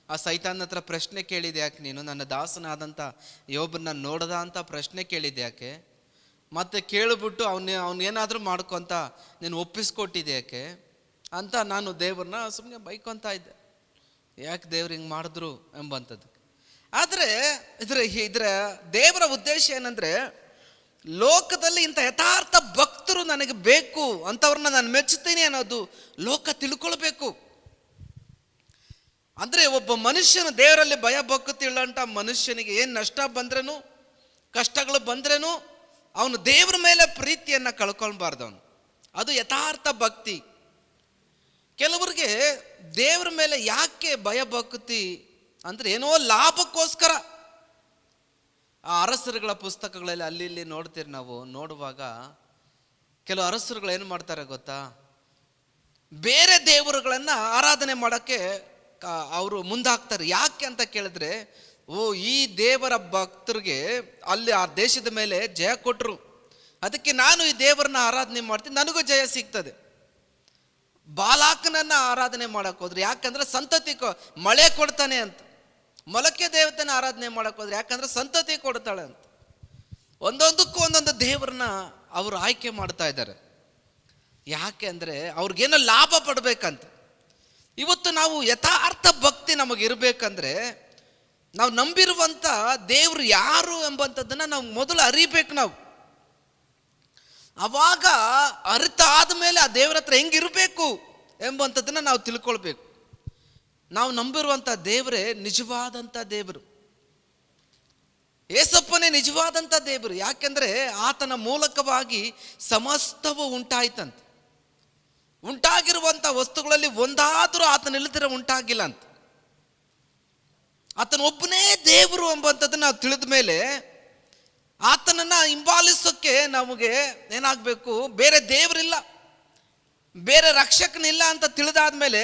ಆ ಸೈತಾನ್ ಹತ್ರ ಪ್ರಶ್ನೆ ಕೇಳಿದೆ ಯಾಕೆ ನೀನು, ನನ್ನ ದಾಸನಾದಂಥ ಯೋಬನ್ನ ನೋಡದ ಅಂತ ಪ್ರಶ್ನೆ ಕೇಳಿದೆ ಯಾಕೆ, ಮತ್ತೆ ಕೇಳಿಬಿಟ್ಟು ಅವನೇನಾದರೂ ಮಾಡ್ಕೊತ ನೀನು ಒಪ್ಪಿಸ್ಕೊಟ್ಟಿದ್ದೆ ಯಾಕೆ ಅಂತ ನಾನು ದೇವ್ರನ್ನ ಸುಮ್ಮನೆ ಬೈಕೊತ ಇದ್ದೆ, ಯಾಕೆ ದೇವ್ರು ಹಿಂಗೆ ಮಾಡಿದ್ರು ಎಂಬಂಥದ್ದು. ಆದರೆ ಇದರ ದೇವರ ಉದ್ದೇಶ ಏನಂದರೆ, ಲೋಕದಲ್ಲಿ ಇಂಥ ಯಥಾರ್ಥ ಭಕ್ತರು ನನಗೆ ಬೇಕು, ಅಂಥವ್ರನ್ನ ನಾನು ಮೆಚ್ಚುತ್ತೀನಿ ಅನ್ನೋದು ಲೋಕ ತಿಳ್ಕೊಳ್ಬೇಕು. ಅಂದರೆ ಒಬ್ಬ ಮನುಷ್ಯನು ದೇವರಲ್ಲಿ ಭಯ ಭಕ್ತಿ ಉಳ್ಳಂಥ ಮನುಷ್ಯನಿಗೆ ಏನು ನಷ್ಟ ಬಂದ್ರೂ, ಕಷ್ಟಗಳು ಬಂದ್ರೂ ಅವನು ದೇವ್ರ ಮೇಲೆ ಪ್ರೀತಿಯನ್ನು ಕಳ್ಕೊಳ್ಬಾರ್ದು. ಅದು ಯಥಾರ್ಥ ಭಕ್ತಿ. ಕೆಲವರಿಗೆ ದೇವ್ರ ಮೇಲೆ ಯಾಕೆ ಭಯ ಭಕ್ತಿ ಅಂದರೆ, ಏನೋ ಲಾಭಕ್ಕೋಸ್ಕರ. ಆ ಅರಸರುಗಳ ಪುಸ್ತಕಗಳಲ್ಲಿ ಅಲ್ಲಿ ಇಲ್ಲಿ ನೋಡ್ತೀರಿ ನಾವು, ನೋಡುವಾಗ ಕೆಲವು ಅರಸರುಗಳು ಏನು ಮಾಡ್ತಾರೆ ಗೊತ್ತಾ, ಬೇರೆ ದೇವರುಗಳನ್ನು ಆರಾಧನೆ ಮಾಡೋಕ್ಕೆ ಅವರು ಮುಂದಾಗ್ತಾರೆ. ಯಾಕೆ ಅಂತ ಕೇಳಿದ್ರೆ, ಈ ದೇವರ ಭಕ್ತರಿಗೆ ಅಲ್ಲಿ ಆ ದೇಶದ ಮೇಲೆ ಜಯ ಕೊಟ್ಟರು, ಅದಕ್ಕೆ ನಾನು ಈ ದೇವರನ್ನ ಆರಾಧನೆ ಮಾಡ್ತೀನಿ, ನನಗೂ ಜಯ ಸಿಗ್ತದೆ. ಬಾಲಾಕನನ್ನ ಆರಾಧನೆ ಮಾಡಕ್ಕೆ ಹೋದ್ರೆ ಯಾಕಂದ್ರೆ ಸಂತತಿ ಮಳೆ ಕೊಡ್ತಾನೆ ಅಂತ, ಮೊಲಕೆ ದೇವತೆನ ಆರಾಧನೆ ಮಾಡಕ್ಕೆ ಹೋದ್ರೆ ಯಾಕಂದ್ರೆ ಸಂತತಿ ಕೊಡ್ತಾಳೆ ಅಂತ. ಒಂದೊಂದಕ್ಕೂ ಒಂದೊಂದು ದೇವರನ್ನ ಅವರು ಆಯ್ಕೆ ಮಾಡ್ತಾ ಇದ್ದಾರೆ. ಯಾಕೆ ಅಂದರೆ ಅವ್ರಿಗೇನೋ ಲಾಭ ಪಡ್ಬೇಕಂತ. ಇವತ್ತು ನಾವು ಯಥಾರ್ಥ ಭಕ್ತಿ ನಮಗಿರ್ಬೇಕಂದ್ರೆ, ನಾವು ನಂಬಿರುವಂಥ ದೇವರು ಯಾರು ಎಂಬಂಥದ್ದನ್ನು ನಾವು ಮೊದಲು ಅರಿಬೇಕು. ನಾವು ಅವಾಗ ಅರಿತಾದ ಮೇಲೆ ಆ ದೇವರ ಹತ್ರ ಹೆಂಗಿರಬೇಕು ಎಂಬಂಥದ್ದನ್ನು ನಾವು ತಿಳ್ಕೊಳ್ಬೇಕು. ನಾವು ನಂಬಿರುವಂಥ ದೇವರೇ ನಿಜವಾದಂಥ ದೇವರು, ಏಸಪ್ಪನೇ ನಿಜವಾದಂಥ ದೇವರು. ಯಾಕೆಂದರೆ ಆತನ ಮೂಲಕವಾಗಿ ಸಮಸ್ತವೂ ಉಂಟಾಯ್ತಂತ. ಉಂಟಾಗಿರುವಂಥ ವಸ್ತುಗಳಲ್ಲಿ ಒಂದಾದರೂ ಆತನಿಲ್ಲದಿರ ಉಂಟಾಗಿಲ್ಲ ಅಂತ. ಆತನ ಒಬ್ಬನೇ ದೇವರು ಎಂಬಂಥದ್ದನ್ನು ನಾವು ತಿಳಿದ ಮೇಲೆ ಆತನನ್ನು ಹಿಂಬಾಲಿಸೋಕ್ಕೆ ನಮಗೆ ಏನಾಗಬೇಕು, ಬೇರೆ ದೇವರಿಲ್ಲ, ಬೇರೆ ರಕ್ಷಕನಿಲ್ಲ ಅಂತ ತಿಳಿದಾದ್ಮೇಲೆ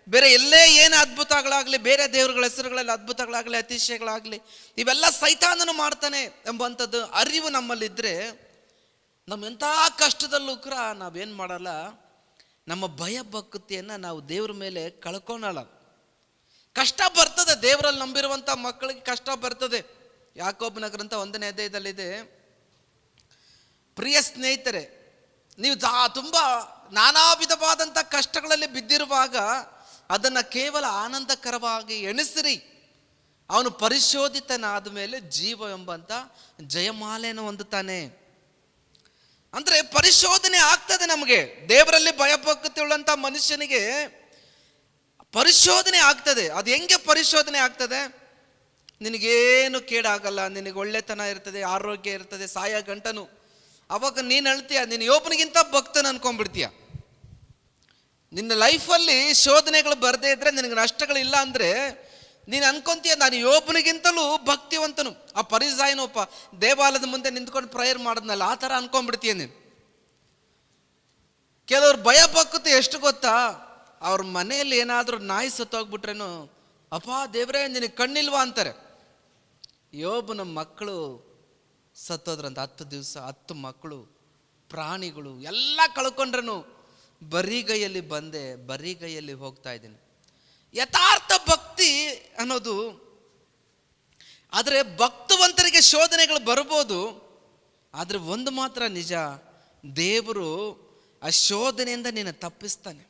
ಬೇರೆ ಎಲ್ಲೇ ಏನು ಅದ್ಭುತಗಳಾಗಲಿ, ಬೇರೆ ದೇವರುಗಳ ಹೆಸರುಗಳಲ್ಲಿ ಅದ್ಭುತಗಳಾಗಲಿ, ಅತಿಶಯಗಳಾಗಲಿ, ಇವೆಲ್ಲ ಸೈತಾನನು ಮಾಡ್ತಾನೆ ಎಂಬಂಥದ್ದು ಅರಿವು ನಮ್ಮಲ್ಲಿದ್ದರೆ, ನಮ್ಮ ಎಂಥ ಕಷ್ಟದಲ್ಲೂ ಕೂಡ ನಾವೇನು ಮಾಡಲ್ಲ, ನಮ್ಮ ಭಯ ಭಕ್ತಿಯನ್ನು ನಾವು ದೇವ್ರ ಮೇಲೆ ಕಳ್ಕೊಳಲ್ಲ. ಕಷ್ಟ ಬರ್ತದೆ, ದೇವರಲ್ಲಿ ನಂಬಿರುವಂಥ ಮಕ್ಕಳಿಗೆ ಕಷ್ಟ ಬರ್ತದೆ. ಯಾಕೋಬನ ಗ್ರಂಥ 1ನೇ ಅಧ್ಯಾಯದಲ್ಲಿದೆ, ಪ್ರಿಯ ಸ್ನೇಹಿತರೆ, ನೀವು ತುಂಬ ನಾನಾ ವಿಧವಾದಂಥ ಕಷ್ಟಗಳಲ್ಲಿ ಬಿದ್ದಿರುವಾಗ ಅದನ್ನು ಕೇವಲ ಆನಂದಕರವಾಗಿ ಎಣಿಸಿರಿ, ಅವನು ಪರಿಶೋಧಿತನಾದ ಮೇಲೆ ಜೀವ ಎಂಬಂಥ ಜಯಮಾಲೆಯನ್ನು ಹೊಂದುತ್ತಾನೆ. ಅಂದರೆ ಪರಿಶೋಧನೆ ಆಗ್ತದೆ ನಮಗೆ. ದೇವರಲ್ಲಿ ಭಯಭಕ್ತಿ ಉಳ್ಳಂಥ ಮನುಷ್ಯನಿಗೆ ಪರಿಶೋಧನೆ ಆಗ್ತದೆ. ಅದು ಹೆಂಗೆ ಪರಿಶೋಧನೆ ಆಗ್ತದೆ? ನಿನಗೇನು ಕೇಡಾಗಲ್ಲ, ನಿನಗೆ ಒಳ್ಳೆತನ ಇರ್ತದೆ, ಆರೋಗ್ಯ ಇರ್ತದೆ, ಸಾಯ ಗಂಟನು. ಅವಾಗ ನೀನು ಹೇಳ್ತೀಯ, ನೀನು ಯೋಬನಿಗಿಂತ ಭಕ್ತನ ಅನ್ಕೊಂಡ್ಬಿಡ್ತೀಯ. ನಿನ್ನ ಲೈಫಲ್ಲಿ ಶೋಧನೆಗಳು ಬರದೇ ಇದ್ರೆ, ನಿನಗೆ ನಷ್ಟಗಳಿಲ್ಲ ಅಂದರೆ ನೀನು ಅನ್ಕೊಂತೀಯ ನಾನು ಯೋಬನಿಗಿಂತಲೂ ಭಕ್ತಿವಂತನು. ಆ ಪರಿಸಾಯನೋಪ ದೇವಾಲಯದ ಮುಂದೆ ನಿಂತ್ಕೊಂಡು ಪ್ರೇಯರ್ ಮಾಡಿದ್ನಲ್ಲ, ಆ ಥರ ಅನ್ಕೊಂಡ್ಬಿಡ್ತೀಯ ನೀನು. ಕೆಲವ್ರು ಭಯ ಭಕ್ತಿ ಎಷ್ಟು ಗೊತ್ತಾ, ಅವ್ರ ಮನೆಯಲ್ಲಿ ಏನಾದರೂ ನಾಯಿ ಸತ್ತೋಗ್ಬಿಟ್ರೇನು, ಅಪ್ಪ ದೇವ್ರೇ ನಿನಗೆ ಕಣ್ಣಿಲ್ವಾ ಅಂತಾರೆ. ಯೋಬನ ಮಕ್ಕಳು ಸತ್ತೋದ್ರಂತ, 10 ದಿವಸ 10 ಮಕ್ಕಳು, ಪ್ರಾಣಿಗಳು ಎಲ್ಲ ಕಳ್ಕೊಂಡ್ರನು ಬರಿಗೈಯಲ್ಲಿ ಬಂದೆ, ಬರಿಗೈಯಲ್ಲಿ ಹೋಗ್ತಾ ಇದ್ದೀನಿ. ಯಥಾರ್ಥ ಭಕ್ತಿ ಅನ್ನೋದು, ಆದರೆ ಭಕ್ತವಂತರಿಗೆ ಶೋಧನೆಗಳು ಬರ್ಬೋದು, ಆದರೆ ಒಂದು ಮಾತ್ರ ನಿಜ, ದೇವರು ಆ ಶೋಧನೆಯಿಂದ ನೀನು ತಪ್ಪಿಸ್ತಾನೆ.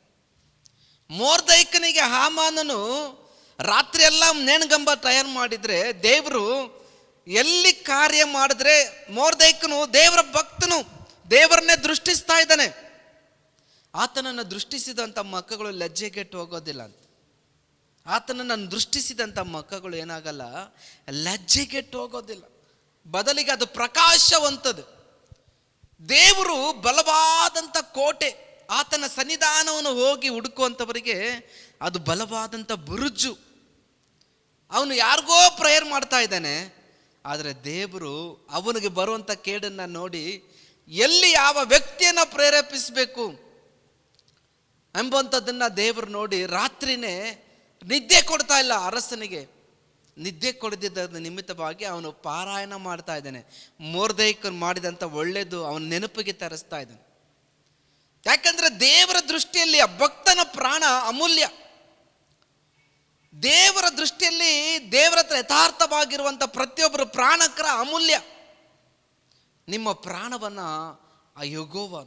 ಮೊರ್ದೆಕೈನಿಗೆ ಹಾಮಾನನು ರಾತ್ರಿ ಎಲ್ಲ ನೇಣಗಂಬ ತಯಾರು ಮಾಡಿದರೆ, ದೇವರು ಎಲ್ಲಿ ಕಾರ್ಯ ಮಾಡಿದ್ರೆ ಮೊರ್ದೆಕೈನು ದೇವರ ಭಕ್ತನು, ದೇವರನ್ನೇ ದೃಷ್ಟಿಸ್ತಾ ಇದ್ದಾನೆ. ಆತನನ್ನು ದೃಷ್ಟಿಸಿದಂಥ ಮಕ್ಕಳು ಲಜ್ಜೆಗೆಟ್ಟು ಹೋಗೋದಿಲ್ಲ ಅಂತ. ಆತನನ್ನು ದೃಷ್ಟಿಸಿದಂಥ ಮಕ್ಕಳು ಏನಾಗಲ್ಲ, ಲಜ್ಜೆಗೆಟ್ಟು ಹೋಗೋದಿಲ್ಲ. ಬದಲಿಗೆ ಅದು ಪ್ರಕಾಶವಂತದ್ದು. ದೇವರು ಬಲವಾದಂಥ ಕೋಟೆ. ಆತನ ಸನ್ನಿಧಾನವನ್ನು ಹೋಗಿ ಹುಡುಕುವಂಥವರಿಗೆ ಅದು ಬಲವಾದಂಥ ಬುರುಜು. ಅವನು ಯಾರಿಗೋ ಪ್ರೇಯರ್ ಮಾಡ್ತಾ ಇದ್ದಾನೆ, ಆದರೆ ದೇವರು ಅವನಿಗೆ ಬರುವಂಥ ಕೇಡನ್ನು ನೋಡಿ ಎಲ್ಲಿ ಯಾವ ವ್ಯಕ್ತಿಯನ್ನು ಪ್ರೇರೇಪಿಸಬೇಕು ಎಂಬಂಥದ್ದನ್ನು ದೇವರು ನೋಡಿ ರಾತ್ರಿನೇ ನಿದ್ದೆ ಕೊಡ್ತಾ ಇಲ್ಲ ಅರಸನಿಗೆ. ನಿದ್ದೆ ಕೊಡದಿದ್ದ ನಿಮಿತ್ತವಾಗಿ ಅವನು ಪಾರಾಯಣ ಮಾಡ್ತಾ ಇದ್ದಾನೆ. ಮೊರ್ದೆಕೈನು ಮಾಡಿದಂಥ ಒಳ್ಳೆಯದು ಅವನ ನೆನಪಿಗೆ ತರಿಸ್ತಾ ಇದ್ದಾನೆ. ಯಾಕಂದರೆ ದೇವರ ದೃಷ್ಟಿಯಲ್ಲಿ ಆ ಭಕ್ತನ ಪ್ರಾಣ ಅಮೂಲ್ಯ. ದೇವರ ದೃಷ್ಟಿಯಲ್ಲಿ ದೇವರ ಹತ್ರ ಯಥಾರ್ಥವಾಗಿರುವಂಥ ಪ್ರತಿಯೊಬ್ಬರು ಪ್ರಾಣಕರ ಅಮೂಲ್ಯ. ನಿಮ್ಮ ಪ್ರಾಣವನ್ನು ಆ ಯೆಹೋವ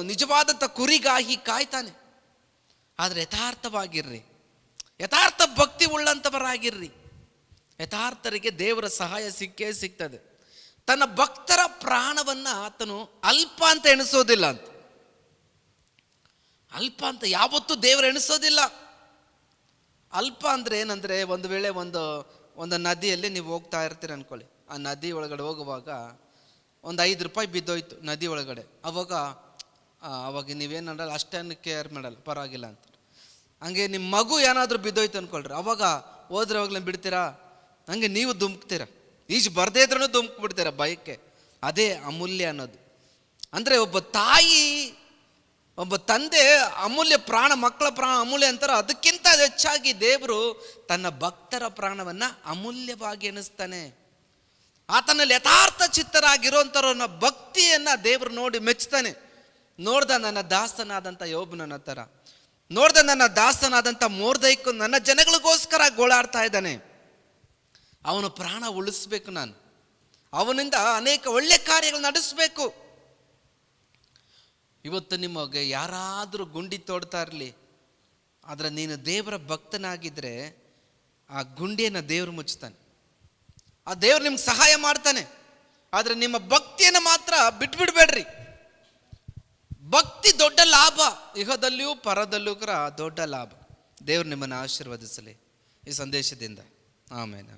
ನಿಜವಾದಂಥ ಕುರಿಗಾಗಿ ಕಾಯ್ತಾನೆ. ಆದರೆ ಯಥಾರ್ಥವಾಗಿರ್ರಿ, ಯಥಾರ್ಥ ಭಕ್ತಿ ಉಳ್ಳಂಥವರಾಗಿರ್ರಿ. ಯಥಾರ್ಥರಿಗೆ ದೇವರ ಸಹಾಯ ಸಿಕ್ಕೇ ಸಿಗ್ತದೆ. ತನ್ನ ಭಕ್ತರ ಪ್ರಾಣವನ್ನು ಆತನು ಅಲ್ಪ ಅಂತ ಎಣಿಸೋದಿಲ್ಲ ಅಂತ. ಅಲ್ಪ ಅಂತ ಯಾವತ್ತೂ ದೇವರು ಎಣಿಸೋದಿಲ್ಲ. ಅಲ್ಪ ಅಂದರೆ ಏನಂದರೆ, ಒಂದು ವೇಳೆ ಒಂದು ನದಿಯಲ್ಲಿ ನೀವು ಹೋಗ್ತಾ ಇರ್ತೀರ ಅಂದ್ಕೊಳ್ಳಿ. ಆ ನದಿ ಒಳಗಡೆ ಹೋಗುವಾಗ ಒಂದು 5 ರೂಪಾಯಿ ಬಿದ್ದೋಯ್ತು ನದಿ ಒಳಗಡೆ. ಅವಾಗ ನೀವೇನಲ್ಲ ಅಷ್ಟೇನು ಕೇರ್ ಮಾಡಲ್ಲ, ಪರವಾಗಿಲ್ಲ ಅಂತ. ಹಂಗೆ ನಿಮ್ಮ ಮಗು ಏನಾದರೂ ಬಿದ್ದೋಯ್ತು ಅಂದ್ಕೊಳ್ರಿ, ಅವಾಗ ಹೋದ್ರವಾಗ್ಲೇ ಬಿಡ್ತೀರಾ? ಹಂಗೆ ನೀವು ಧುಮುಕ್ತೀರ, ಈಜು ಬರದೇ ಇದ್ರೂ ಧುಮುಕ್ಬಿಡ್ತೀರ ಭಯಕ್ಕೆ. ಅದೇ ಅಮೂಲ್ಯ ಅನ್ನೋದು. ಅಂದರೆ ಒಬ್ಬ ತಾಯಿ, ಒಬ್ಬ ತಂದೆ ಅಮೂಲ್ಯ ಪ್ರಾಣ, ಮಕ್ಕಳ ಪ್ರಾಣ ಅಮೂಲ್ಯ ಅಂತಾರೆ. ಅದಕ್ಕಿಂತ ಹೆಚ್ಚಾಗಿ ದೇವರು ತನ್ನ ಭಕ್ತರ ಪ್ರಾಣವನ್ನು ಅಮೂಲ್ಯವಾಗಿ ಎಣಿಸ್ತಾನೆ. ಆತನಲ್ಲಿ ಯಥಾರ್ಥ ಚಿತ್ತರಾಗಿರೋಂಥವ್ರನ್ನ ಭಕ್ತಿಯನ್ನು ದೇವರು ನೋಡಿ ಮೆಚ್ತಾನೆ. ನೋಡ್ದ ನನ್ನ ದಾಸನಾದಂಥ ಯೋಬನ ಥರ, ನೋಡ್ದ ನನ್ನ ದಾಸನಾದಂಥ ಮೊರ್ದೆಕೈನು ನನ್ನ ಜನಗಳಿಗೋಸ್ಕರ ಗೋಳಾಡ್ತಾ ಇದ್ದಾನೆ. ಅವನ ಪ್ರಾಣ ಉಳಿಸ್ಬೇಕು, ನಾನು ಅವನಿಂದ ಅನೇಕ ಒಳ್ಳೆ ಕಾರ್ಯಗಳು ನಡೆಸಬೇಕು. ಇವತ್ತು ನಿಮಗೆ ಯಾರಾದರೂ ಗುಂಡಿ ತೋಡ್ತಾ ಇರಲಿ, ಆದರೆ ನೀನು ದೇವರ ಭಕ್ತನಾಗಿದ್ದರೆ ಆ ಗುಂಡಿಯನ್ನು ದೇವರು ಮುಚ್ತಾನೆ. ಆ ದೇವರು ನಿಮ್ಗೆ ಸಹಾಯ ಮಾಡ್ತಾನೆ. ಆದರೆ ನಿಮ್ಮ ಭಕ್ತಿಯನ್ನು ಮಾತ್ರ ಬಿಟ್ಬಿಡ್ಬೇಡ್ರಿ. ಭಕ್ತಿ ದೊಡ್ಡ ಲಾಭ, ಇಹದಲ್ಲಿಯೂ ಪರದಲ್ಲೂ ಕೂಡ ದೊಡ್ಡ ಲಾಭ. ದೇವರು ನಿಮ್ಮನ್ನು ಆಶೀರ್ವದಿಸಲಿ ಈ ಸಂದೇಶದಿಂದ. ಆಮೇಲೆ